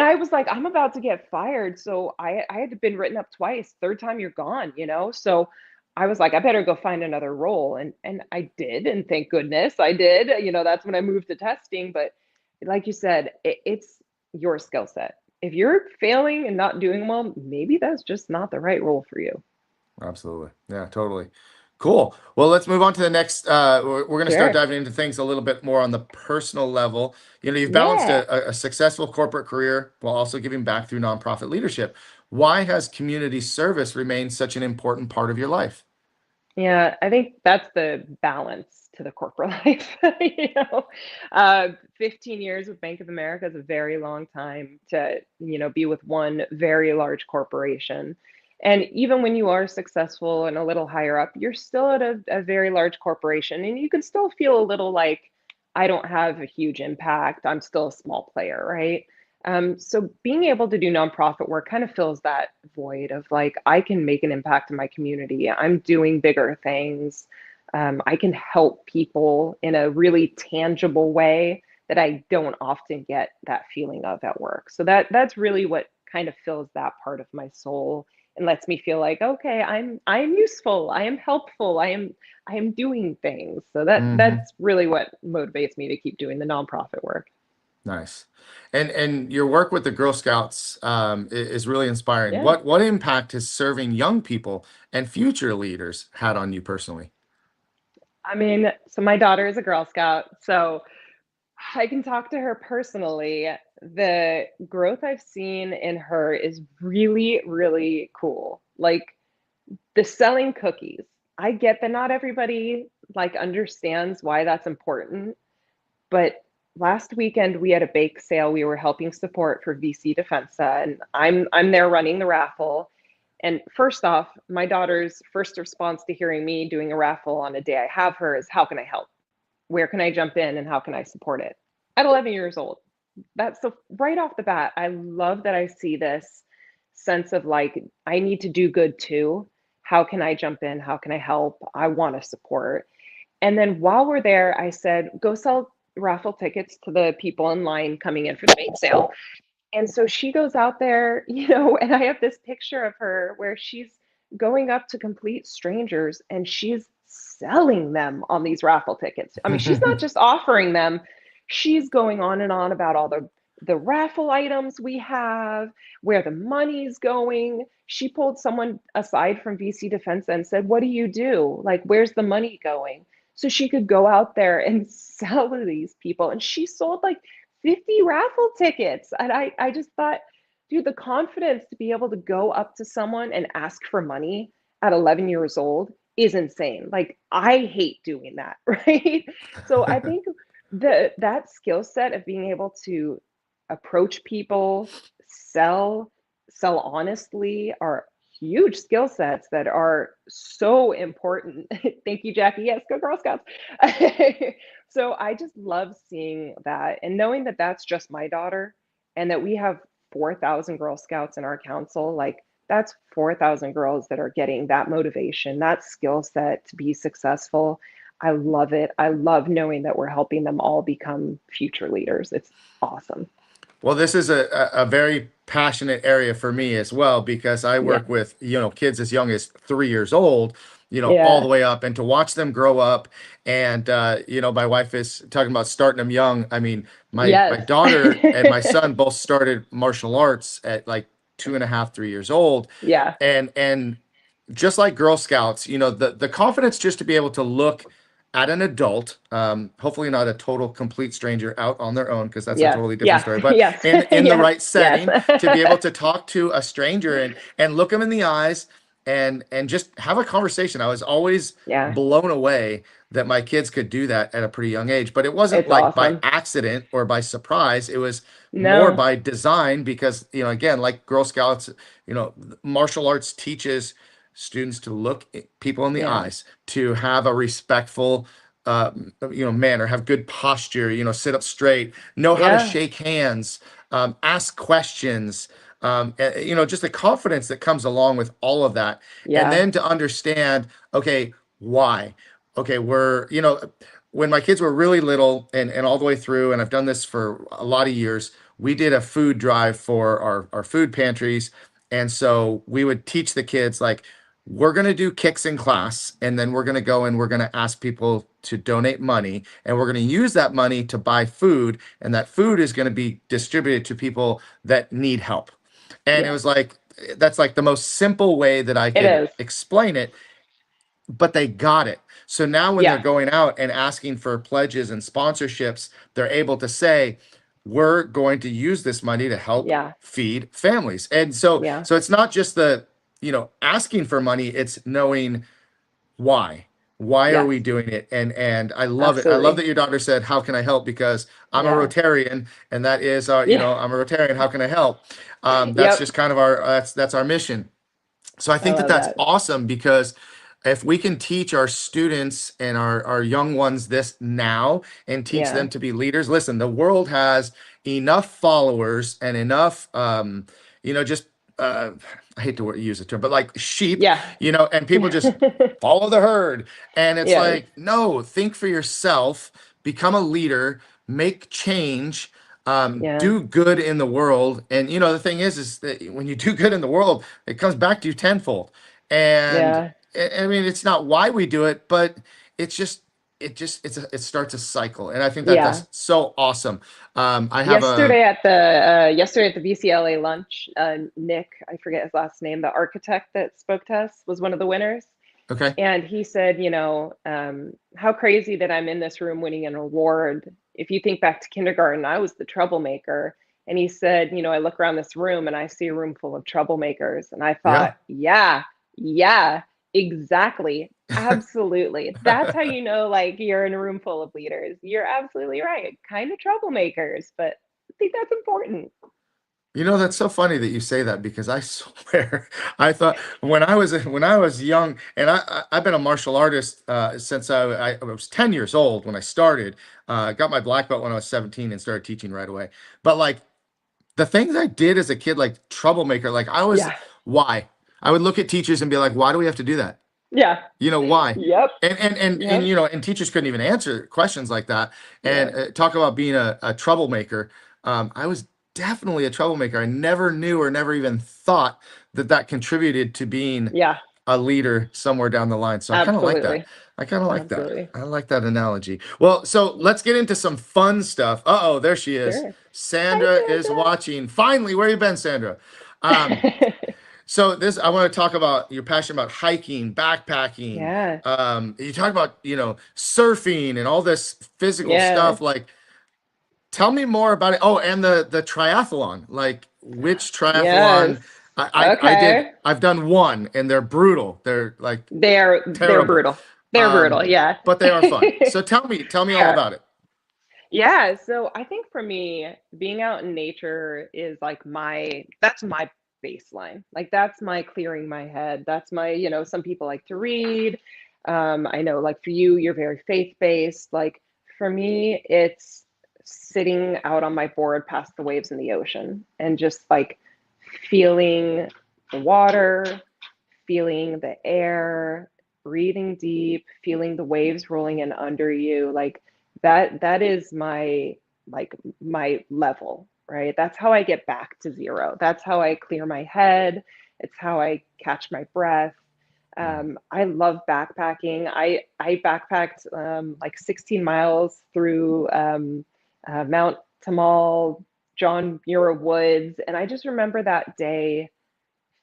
I was like, I'm about to get fired. So I had been written up twice. Third time you're gone. So I was like, I better go find another role. And I did. And thank goodness I did. That's when I moved to testing. But like you said, it's your skill set. If you're failing and not doing well, maybe that's just not the right role for you. Absolutely. Yeah, totally. Cool. Well, let's move on to the next. We're going to start Sure. diving into things a little bit more on the personal level. You've balanced Yeah. a successful corporate career while also giving back through nonprofit leadership. Why has community service remained such an important part of your life? Yeah, I think that's the balance to the corporate life. You know, 15 years with Bank of America is a very long time to, be with one very large corporation. And even when you are successful and a little higher up, you're still at a very large corporation, and you can still feel a little like, I don't have a huge impact. I'm still a small player, right? So being able to do nonprofit work kind of fills that void of like, I can make an impact in my community. I'm doing bigger things. I can help people in a really tangible way that I don't often get that feeling of at work. So that's really what kind of fills that part of my soul and lets me feel like, okay, I am useful, I am helpful, I am doing things. So Hmm. that's really what motivates me to keep doing the nonprofit work. Nice. And your work with the Girl Scouts is really inspiring. Yeah. What impact has serving young people and future leaders had on you personally? I mean, so my daughter is a Girl Scout, so I can talk to her personally. The growth I've seen in her is really, really cool. Like the selling cookies. I get that not everybody like understands why that's important, but last weekend we had a bake sale we were helping support for VC Defensa, and I'm there running the raffle. And first off, my daughter's first response to hearing me doing a raffle on a day I have her is, how can I help? Where can I jump in and how can I support it? At 11 years old. That's so right off the bat, I love that I see this sense of like, I need to do good too. How can I jump in? How can I help? I want to support. And then while we're there, I said, go sell raffle tickets to the people in line coming in for the bake sale. And so she goes out there, and I have this picture of her where she's going up to complete strangers and she's selling them on these raffle tickets. I mean, she's not just offering them, she's going on and on about all the raffle items we have, where the money's going. She pulled someone aside from VC Defense and said, what do you do? Like, where's the money going? So she could go out there and sell to these people. And she sold like 50 raffle tickets. And I just thought, dude, the confidence to be able to go up to someone and ask for money at 11 years old is insane. Like, I hate doing that, right? So I think that skill set of being able to approach people, sell, sell honestly are huge skill sets that are so important. Thank you, Jackie. Yes, go Girl Scouts. So I just love seeing that and knowing that that's just my daughter and that we have 4,000 Girl Scouts in our council. Like, that's 4,000 girls that are getting that motivation, that skill set to be successful. I love it. I love knowing that we're helping them all become future leaders. It's awesome. Well, this is a very passionate area for me as well because I Yeah. work with, kids as young as 3 years old, all the Yeah. way up and to watch them grow up. And, my wife is talking about starting them young. I mean, my Yes. daughter and my son both started martial arts at like 2.5, 3 years old. Yeah. And just like Girl Scouts, the confidence just to be able to look at an adult, hopefully not a total complete stranger out on their own, because that's a Yes. totally different Yeah. story, but Yes. in the Yes. right Yes. setting, to be able to talk to a stranger and look them in the eyes and just have a conversation. I was always Yeah. blown away that my kids could do that at a pretty young age, but it wasn't It's like by awesome. accident or by surprise. It was more No. by design because, again, like Girl Scouts, martial arts teaches students to look people in the Yeah. eyes, to have a respectful uh, manner, have good posture, sit up straight, know how to Yeah. shake hands, ask questions, just the confidence that comes along with all of that. And Yeah. then to understand, okay, why? Okay, when my kids were really little and all the way through, and I've done this for a lot of years, we did a food drive for our food pantries. And so we would teach the kids, like, we're going to do kicks in class, and then we're going to go and we're going to ask people to donate money, and we're going to use that money to buy food, and that food is going to be distributed to people that need help. And it Yeah. was like, that's like the most simple way that I It could is. explain it, but they got it. So now when they're Yeah. going out and asking for pledges and sponsorships, they're able to say, we're going to use this money to help Yeah. feed families. And so Yeah. so it's not just the, asking for money, it's knowing why? Why are Yes, we doing it? And I love it. I love absolutely. that your daughter said, "How can I help?" Because I'm a Yeah. Rotarian, and that is, Yeah. I'm a Rotarian. How can I help? That's Yep. just kind of our that's our mission. So I I think that love that's that. awesome because if we can teach our students and our young ones this now and teach them Yeah. to be leaders, listen, the world has enough followers and enough, just uh, I hate to use the term, but like sheep, Yeah. and people just follow the herd. And it's Yes. like, no, think for yourself, become a leader, make change, Yeah. do good in the world. And the thing is that when you do good in the world, it comes back to you tenfold. And Yeah. I mean, it's not why we do it, but it's just, it starts a cycle. And I think that Yeah. that's so awesome. I have a, Yesterday at the VCLA lunch, Nick, I forget his last name, the architect that spoke to us was one of the winners. okay. And he said, how crazy that I'm in this room winning an award. If you think back to kindergarten, I was the troublemaker. And he said, I look around this room and I see a room full of troublemakers. And I Yeah. thought, yeah, exactly. Absolutely. That's how you know, like, you're in a room full of leaders. You're absolutely right. Kind of troublemakers, but I think that's important. That's so funny that you say that because I swear I thought when I was young, and I've been a martial artist since I was 10 years old when I started. Got my black belt when I was 17 and started teaching right away. But like the things I did as a kid, like troublemaker, like Yeah. why? I would look at teachers and be like, why do we have to do that? Yeah. Why? Yep. And Yep. and teachers couldn't even answer questions like that. And Yeah. talk about being a troublemaker. I was definitely a troublemaker. I never knew or never even thought that that contributed to being Yeah. a leader somewhere down the line. So I kind of like that. Absolutely. I kind of like that. Absolutely. I like that analogy. Well, so let's get into some fun stuff. Uh-oh, there she is. Sure. Sandra is Hi, watching. Finally, where you been, Sandra? Um, Sandra. so this, I want to talk about your passion about hiking, backpacking. Yeah. You talk about, surfing and all this physical Yeah. stuff. Like, tell me more about it. Oh, and the triathlon. Like, which Yes. triathlon? I did. Okay. I've done one, and they're brutal. They're like They're terrible, brutal. They're brutal. Yeah. but they are fun. So tell me They all are. about it. Yeah. So I think for me, being out in nature is like that's my baseline. Like that's my clearing my head. That's my, some people like to read. I know like for you, you're very faith-based. Like for me, it's sitting out on my board past the waves in the ocean and just like feeling the water, feeling the air, breathing deep, feeling the waves rolling in under you. Like that is my level, right? That's how I get back to zero. That's how I clear my head. It's how I catch my breath. I love backpacking. I backpacked like 16 miles through Mount Tamal, John Muir Woods, and I just remember that day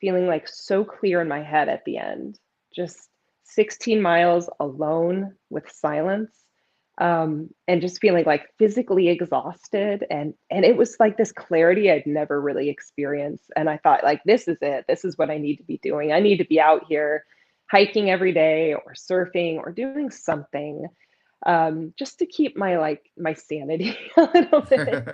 feeling like so clear in my head at the end. Just 16 miles alone with silence, and just feeling like physically exhausted. And it was like this clarity I'd never really experienced. And I thought, like, this is it. This is what I need to be doing. I need to be out here hiking every day or surfing or doing something, just to keep my sanity a little bit.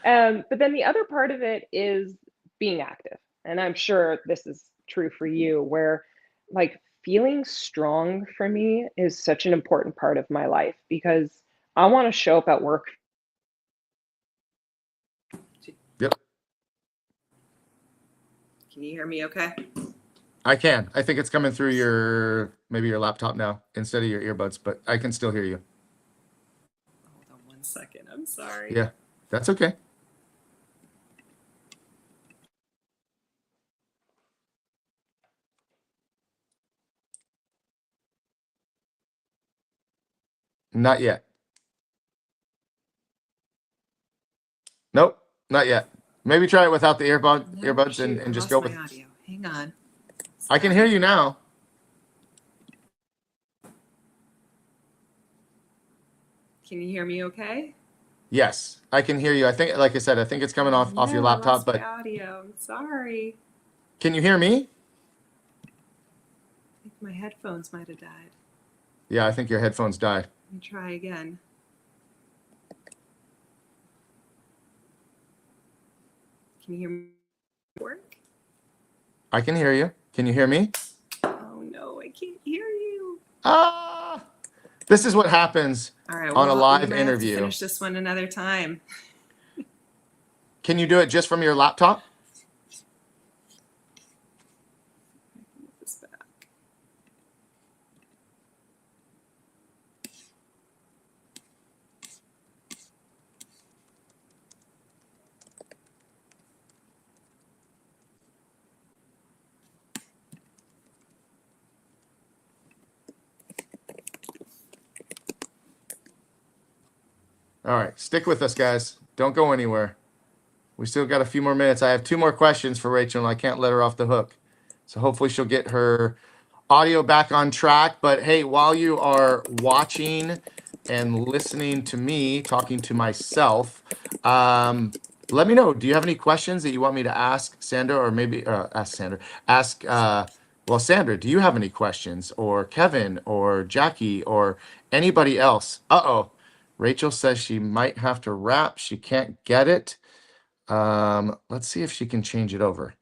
But then the other part of it is being active. And I'm sure this is true for you, where like feeling strong for me is such an important part of my life because I want to show up at work. Yep, Can you hear me okay? I can. I think it's coming through maybe your laptop now instead of your earbuds, but I can still hear you. Hold on 1 second. I'm sorry. Yeah, that's okay. Not yet. Nope, not yet. Maybe try it without the No, earbuds shoot, and I just lost go my with. audio. Hang on. I can hear you now. Can you hear me okay? Yes, I can hear you. I think, like I said, I think it's coming off your No, I laptop, lost my but audio. I'm sorry. can you hear me? I think my headphones might have died. Yeah, I think your headphones died. Let me try again. Can you hear me work? I can hear you. Can you hear me? Oh no, I can't hear you. Ah, this is what happens All right, on a well, live we might have to interview. finish this one another time. Can you do it just from your laptop? Move this back. All right, stick with us, guys. Don't go anywhere. We still got a few more minutes. I have 2 more questions for Rachel, and I can't let her off the hook. So hopefully she'll get her audio back on track. But hey, while you are watching and listening to me talking to myself, let me know. Do you have any questions that you want me to ask Sandra, or maybe ask Sandra? Ask well, Sandra, do you have any questions, or Kevin, or Jackie, or anybody else? Uh-oh. Rachel says she might have to wrap. She can't get it. Let's see if she can change it over.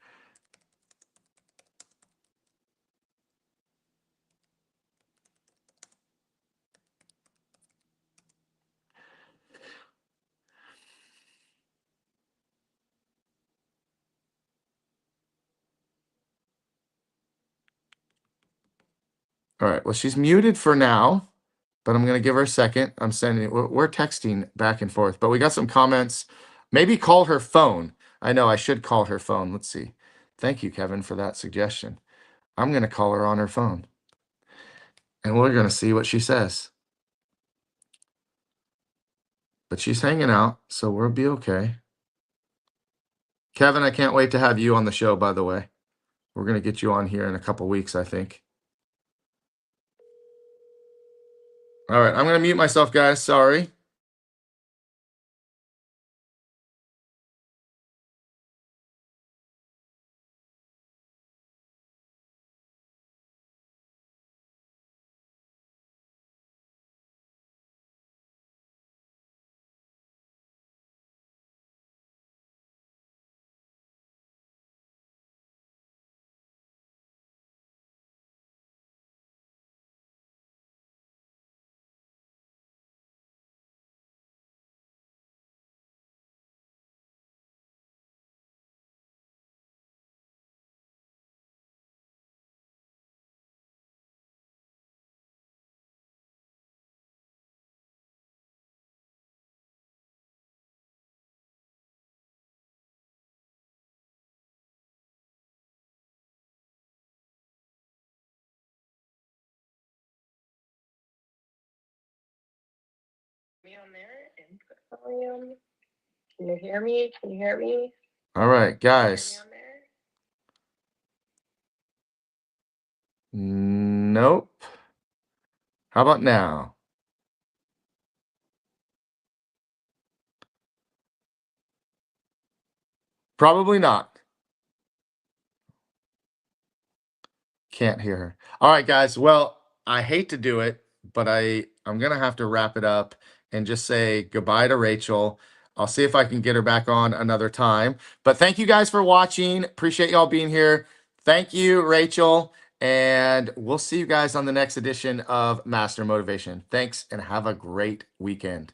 All right. Well, she's muted for now, but I'm going to give her a second. I'm sending, we're texting back and forth, but we got some comments. Maybe call her phone. I know I should call her phone. Let's see. Thank you, Kevin, for that suggestion. I'm going to call her on her phone, and we're going to see what she says. But she's hanging out, so we'll be okay. Kevin, I can't wait to have you on the show, by the way. We're going to get you on here in a couple weeks, I think. All right. I'm going to mute myself, guys. Sorry. Me on there, input volume. Can you hear me? Can you hear me? All right, guys. Can you hear me on there? Nope. How about now? Probably not. Can't hear her. All right, guys. Well, I hate to do it, but I'm gonna have to wrap it up and just say goodbye to Rachel. I'll see if I can get her back on another time. But thank you guys for watching. Appreciate y'all being here. Thank you, Rachel. And we'll see you guys on the next edition of Master Motivation. Thanks and have a great weekend.